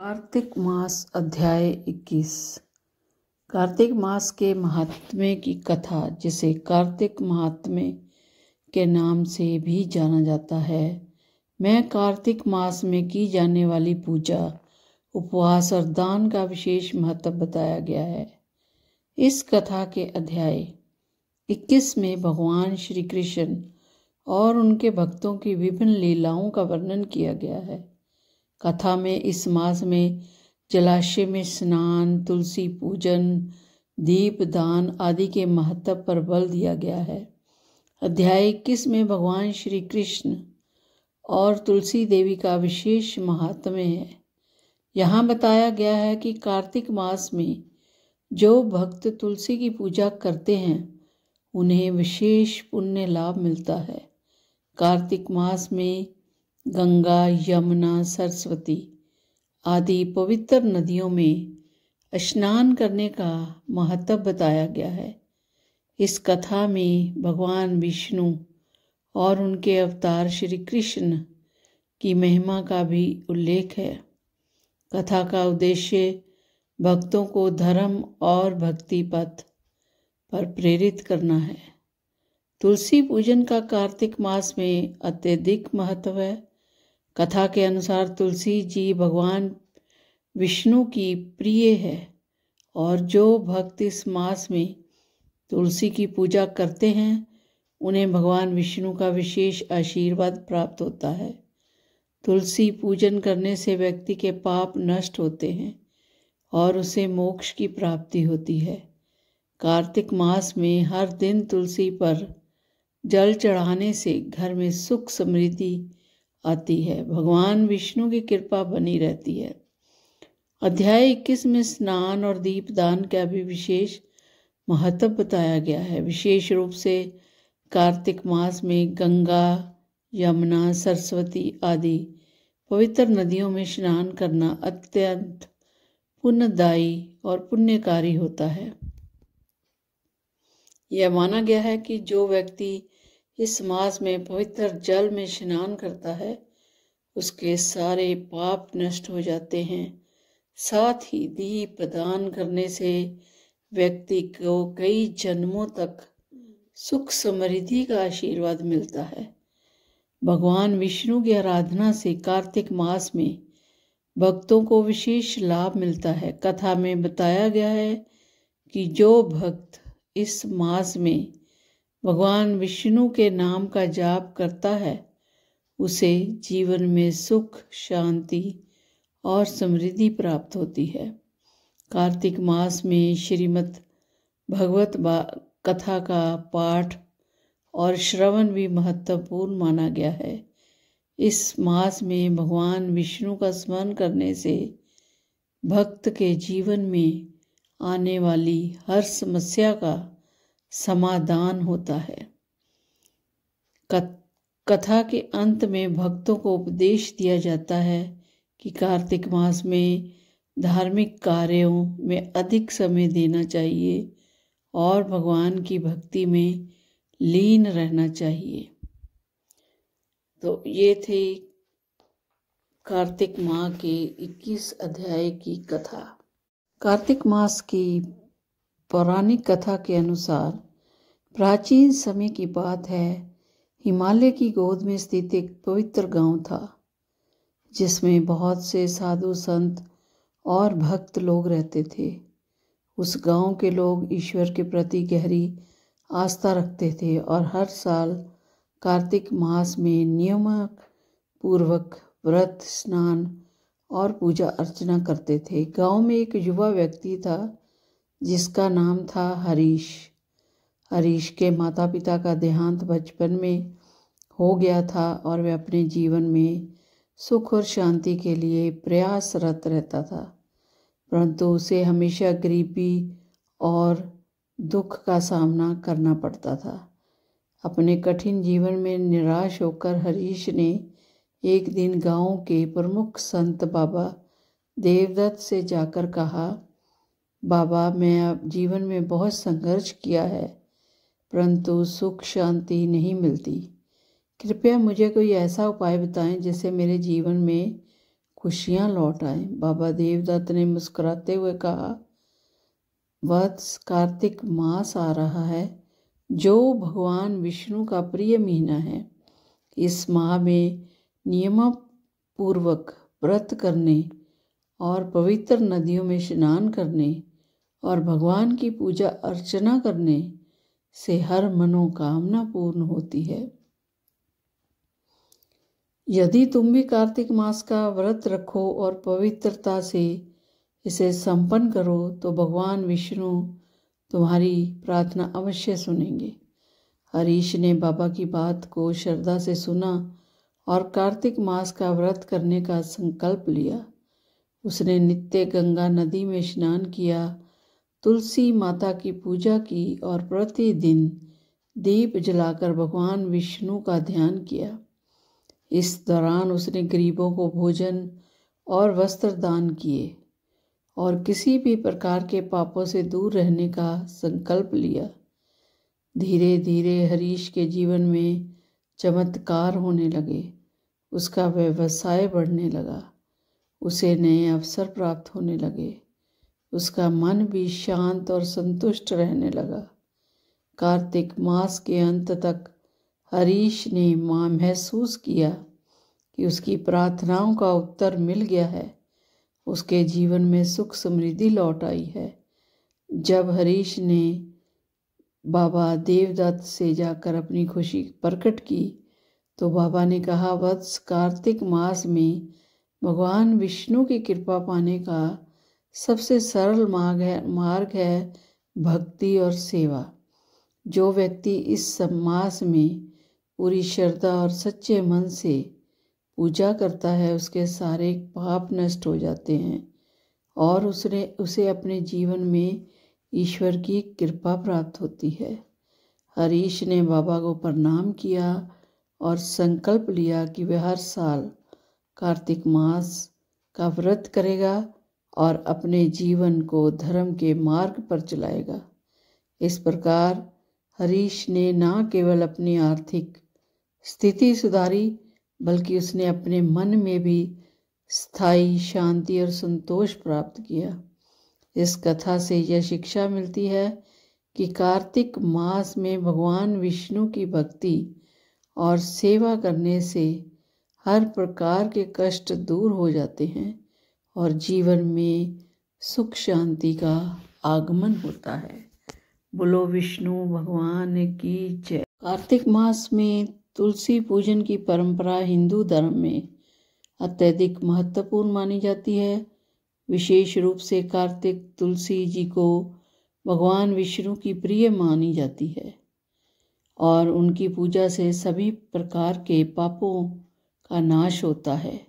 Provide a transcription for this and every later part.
कार्तिक मास अध्याय 21। कार्तिक मास के महात्म्य की कथा, जिसे कार्तिक महात्म्य के नाम से भी जाना जाता है, में कार्तिक मास में की जाने वाली पूजा, उपवास और दान का विशेष महत्व बताया गया है। इस कथा के अध्याय 21 में भगवान श्री कृष्ण और उनके भक्तों की विभिन्न लीलाओं का वर्णन किया गया है। कथा में इस मास में जलाशय में स्नान, तुलसी पूजन, दीप दान आदि के महत्व पर बल दिया गया है। अध्याय 21 में भगवान श्री कृष्ण और तुलसी देवी का विशेष महात्म्य है। यहाँ बताया गया है कि कार्तिक मास में जो भक्त तुलसी की पूजा करते हैं उन्हें विशेष पुण्य लाभ मिलता है। कार्तिक मास में गंगा, यमुना, सरस्वती आदि पवित्र नदियों में स्नान करने का महत्व बताया गया है। इस कथा में भगवान विष्णु और उनके अवतार श्री कृष्ण की महिमा का भी उल्लेख है। कथा का उद्देश्य भक्तों को धर्म और भक्ति पथ पर प्रेरित करना है। तुलसी पूजन का कार्तिक मास में अत्यधिक महत्व है। कथा के अनुसार तुलसी जी भगवान विष्णु की प्रिय है और जो भक्त इस मास में तुलसी की पूजा करते हैं उन्हें भगवान विष्णु का विशेष आशीर्वाद प्राप्त होता है। तुलसी पूजन करने से व्यक्ति के पाप नष्ट होते हैं और उसे मोक्ष की प्राप्ति होती है। कार्तिक मास में हर दिन तुलसी पर जल चढ़ाने से घर में सुख समृद्धि आती है, भगवान विष्णु की कृपा बनी रहती है। अध्याय 21 में स्नान और दीपदान का भी विशेष महत्व बताया गया है। विशेष रूप से कार्तिक मास में गंगा, यमुना, सरस्वती आदि पवित्र नदियों में स्नान करना अत्यंत पुण्यदायी और पुण्यकारी होता है। यह माना गया है कि जो व्यक्ति इस मास में पवित्र जल में स्नान करता है उसके सारे पाप नष्ट हो जाते हैं। साथ ही दीप दान करने से व्यक्ति को कई जन्मों तक सुख समृद्धि का आशीर्वाद मिलता है। भगवान विष्णु की आराधना से कार्तिक मास में भक्तों को विशेष लाभ मिलता है। कथा में बताया गया है कि जो भक्त इस मास में भगवान विष्णु के नाम का जाप करता है उसे जीवन में सुख, शांति और समृद्धि प्राप्त होती है। कार्तिक मास में श्रीमद् भगवत कथा का पाठ और श्रवण भी महत्वपूर्ण माना गया है। इस मास में भगवान विष्णु का स्मरण करने से भक्त के जीवन में आने वाली हर समस्या का समाधान होता है। कथा के अंत में भक्तों को उपदेश दिया जाता है कि कार्तिक मास में धार्मिक कार्यों में अधिक समय देना चाहिए और भगवान की भक्ति में लीन रहना चाहिए। तो ये थे कार्तिक माह के 21 अध्याय की कथा। कार्तिक मास की पौराणिक कथा के अनुसार प्राचीन समय की बात है। हिमालय की गोद में स्थित एक पवित्र गांव था जिसमें बहुत से साधु संत और भक्त लोग रहते थे। उस गांव के लोग ईश्वर के प्रति गहरी आस्था रखते थे और हर साल कार्तिक मास में नियम पूर्वक व्रत, स्नान और पूजा अर्चना करते थे। गांव में एक युवा व्यक्ति था जिसका नाम था हरीश। हरीश के माता पिता का देहांत बचपन में हो गया था और वह अपने जीवन में सुख और शांति के लिए प्रयासरत रहता था, परंतु उसे हमेशा गरीबी और दुख का सामना करना पड़ता था। अपने कठिन जीवन में निराश होकर हरीश ने एक दिन गांव के प्रमुख संत बाबा देवदत्त से जाकर कहा, बाबा, मैं अब जीवन में बहुत संघर्ष किया है परंतु सुख शांति नहीं मिलती। कृपया मुझे कोई ऐसा उपाय बताएं जिससे मेरे जीवन में खुशियाँ लौट आए। बाबा देवदत्त ने मुस्कुराते हुए कहा, वत्स, कार्तिक मास आ रहा है जो भगवान विष्णु का प्रिय महीना है। इस माह में नियमपूर्वक व्रत करने और पवित्र नदियों में स्नान करने और भगवान की पूजा अर्चना करने से हर मनोकामना पूर्ण होती है। यदि तुम भी कार्तिक मास का व्रत रखो और पवित्रता से इसे संपन्न करो तो भगवान विष्णु तुम्हारी प्रार्थना अवश्य सुनेंगे। हरीश ने बाबा की बात को श्रद्धा से सुना और कार्तिक मास का व्रत करने का संकल्प लिया। उसने नित्य गंगा नदी में स्नान किया, तुलसी माता की पूजा की और प्रतिदिन दीप जलाकर भगवान विष्णु का ध्यान किया। इस दौरान उसने गरीबों को भोजन और वस्त्र दान किए और किसी भी प्रकार के पापों से दूर रहने का संकल्प लिया। धीरे धीरे हरीश के जीवन में चमत्कार होने लगे। उसका व्यवसाय बढ़ने लगा, उसे नए अवसर प्राप्त होने लगे, उसका मन भी शांत और संतुष्ट रहने लगा। कार्तिक मास के अंत तक हरीश ने महसूस किया कि उसकी प्रार्थनाओं का उत्तर मिल गया है। उसके जीवन में सुख समृद्धि लौट आई है। जब हरीश ने बाबा देवदत्त से जाकर अपनी खुशी प्रकट की तो बाबा ने कहा, वत्स, कार्तिक मास में भगवान विष्णु की कृपा पाने का सबसे सरल मार्ग है भक्ति और सेवा। जो व्यक्ति इस मास में पूरी श्रद्धा और सच्चे मन से पूजा करता है उसके सारे पाप नष्ट हो जाते हैं और उसे अपने जीवन में ईश्वर की कृपा प्राप्त होती है। हरीश ने बाबा को प्रणाम किया और संकल्प लिया कि वह हर साल कार्तिक मास का व्रत करेगा और अपने जीवन को धर्म के मार्ग पर चलाएगा। इस प्रकार हरीश ने न केवल अपनी आर्थिक स्थिति सुधारी बल्कि उसने अपने मन में भी स्थायी शांति और संतोष प्राप्त किया। इस कथा से यह शिक्षा मिलती है कि कार्तिक मास में भगवान विष्णु की भक्ति और सेवा करने से हर प्रकार के कष्ट दूर हो जाते हैं और जीवन में सुख शांति का आगमन होता है। बोलो विष्णु भगवान की जय। कार्तिक मास में तुलसी पूजन की परंपरा हिंदू धर्म में अत्यधिक महत्वपूर्ण मानी जाती है। विशेष रूप से कार्तिक तुलसी जी को भगवान विष्णु की प्रिय मानी जाती है और उनकी पूजा से सभी प्रकार के पापों का नाश होता है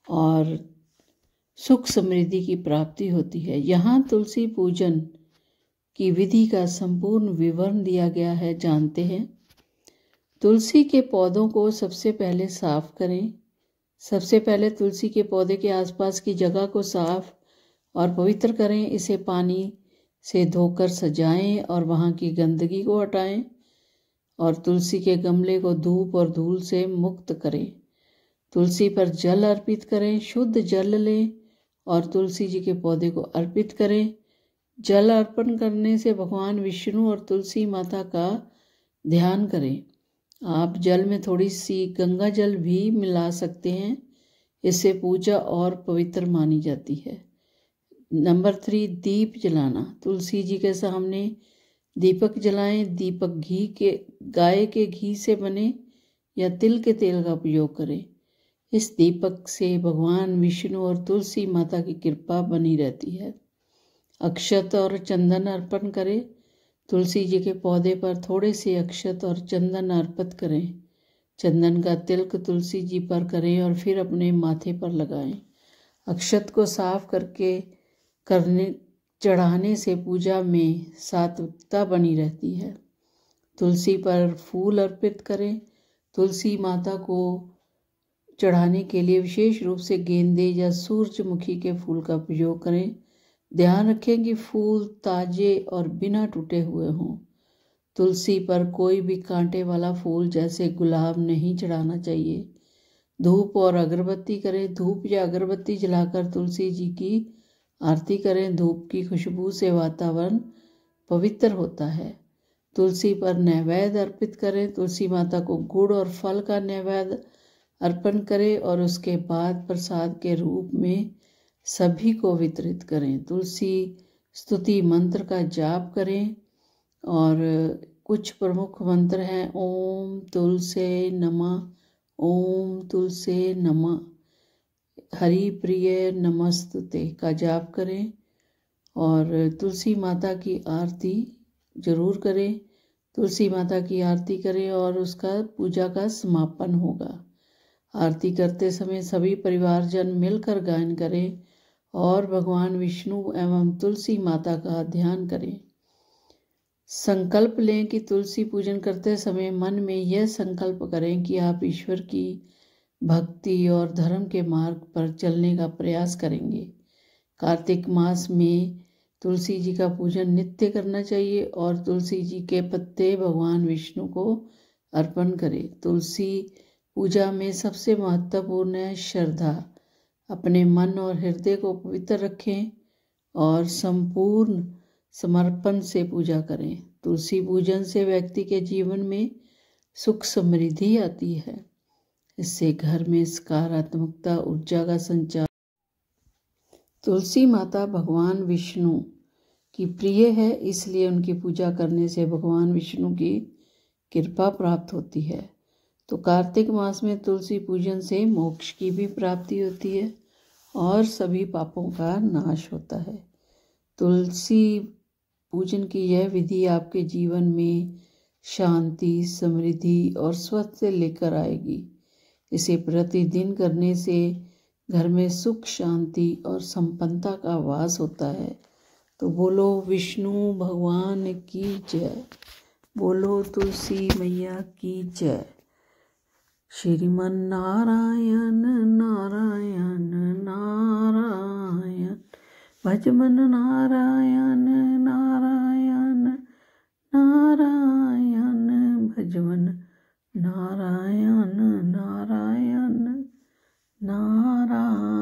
और सुख समृद्धि की प्राप्ति होती है। यहाँ तुलसी पूजन की विधि का संपूर्ण विवरण दिया गया है, जानते हैं। तुलसी के पौधों को सबसे पहले साफ करें। सबसे पहले तुलसी के पौधे के आसपास की जगह को साफ और पवित्र करें। इसे पानी से धोकर सजाएं और वहाँ की गंदगी को हटाएं और तुलसी के गमले को धूप और धूल से मुक्त करें। तुलसी पर जल अर्पित करें। शुद्ध जल लें और तुलसी जी के पौधे को अर्पित करें। जल अर्पण करने से भगवान विष्णु और तुलसी माता का ध्यान करें। आप जल में थोड़ी सी गंगा जल भी मिला सकते हैं। इससे पूजा और पवित्र मानी जाती है। नंबर 3, दीप जलाना। तुलसी जी के सामने दीपक जलाएं। दीपक गाय के घी से बने या तिल के तेल का उपयोग करें। इस दीपक से भगवान विष्णु और तुलसी माता की कृपा बनी रहती है। अक्षत और चंदन अर्पण करें। तुलसी जी के पौधे पर थोड़े से अक्षत और चंदन अर्पित करें। चंदन का तिलक तुलसी जी पर करें और फिर अपने माथे पर लगाएं। अक्षत को साफ चढ़ाने से पूजा में सात्विकता बनी रहती है। तुलसी पर फूल अर्पित करें। तुलसी माता को चढ़ाने के लिए विशेष रूप से गेंदे या सूरजमुखी के फूल का प्रयोग करें। ध्यान रखें कि फूल ताजे और बिना टूटे हुए हों। तुलसी पर कोई भी कांटे वाला फूल जैसे गुलाब नहीं चढ़ाना चाहिए। धूप और अगरबत्ती करें। धूप या अगरबत्ती जलाकर तुलसी जी की आरती करें। धूप की खुशबू से वातावरण पवित्र होता है। तुलसी पर नैवेद्य अर्पित करें। तुलसी माता को गुड़ और फल का नैवेद्य अर्पण करें और उसके बाद प्रसाद के रूप में सभी को वितरित करें। तुलसी स्तुति मंत्र का जाप करें और कुछ प्रमुख मंत्र हैं। ओम तुलसे नमः, ओम तुलसे नमः, हरि प्रिय नमस्तुते का जाप करें और तुलसी माता की आरती जरूर करें। तुलसी माता की आरती करें और उसका पूजा का समापन होगा। आरती करते समय सभी परिवारजन मिलकर गायन करें और भगवान विष्णु एवं तुलसी माता का ध्यान करें। संकल्प लें कि तुलसी पूजन करते समय मन में यह संकल्प करें कि आप ईश्वर की भक्ति और धर्म के मार्ग पर चलने का प्रयास करेंगे। कार्तिक मास में तुलसी जी का पूजन नित्य करना चाहिए और तुलसी जी के पत्ते भगवान विष्णु को अर्पण करें। तुलसी पूजा में सबसे महत्वपूर्ण है श्रद्धा। अपने मन और हृदय को पवित्र रखें और संपूर्ण समर्पण से पूजा करें। तुलसी पूजन से व्यक्ति के जीवन में सुख समृद्धि आती है। इससे घर में सकारात्मकता ऊर्जा का संचार। तुलसी माता भगवान विष्णु की प्रिय है, इसलिए उनकी पूजा करने से भगवान विष्णु की कृपा प्राप्त होती है। तो कार्तिक मास में तुलसी पूजन से मोक्ष की भी प्राप्ति होती है और सभी पापों का नाश होता है। तुलसी पूजन की यह विधि आपके जीवन में शांति, समृद्धि और स्वास्थ्य लेकर आएगी। इसे प्रतिदिन करने से घर में सुख, शांति और संपन्नता का वास होता है। तो बोलो विष्णु भगवान की जय, बोलो तुलसी मैया की जय। श्रीमन नारायण नारायण नारायण, भजमन नारायण नारायण नारायण, भजमन नारायण नारायण नारायण।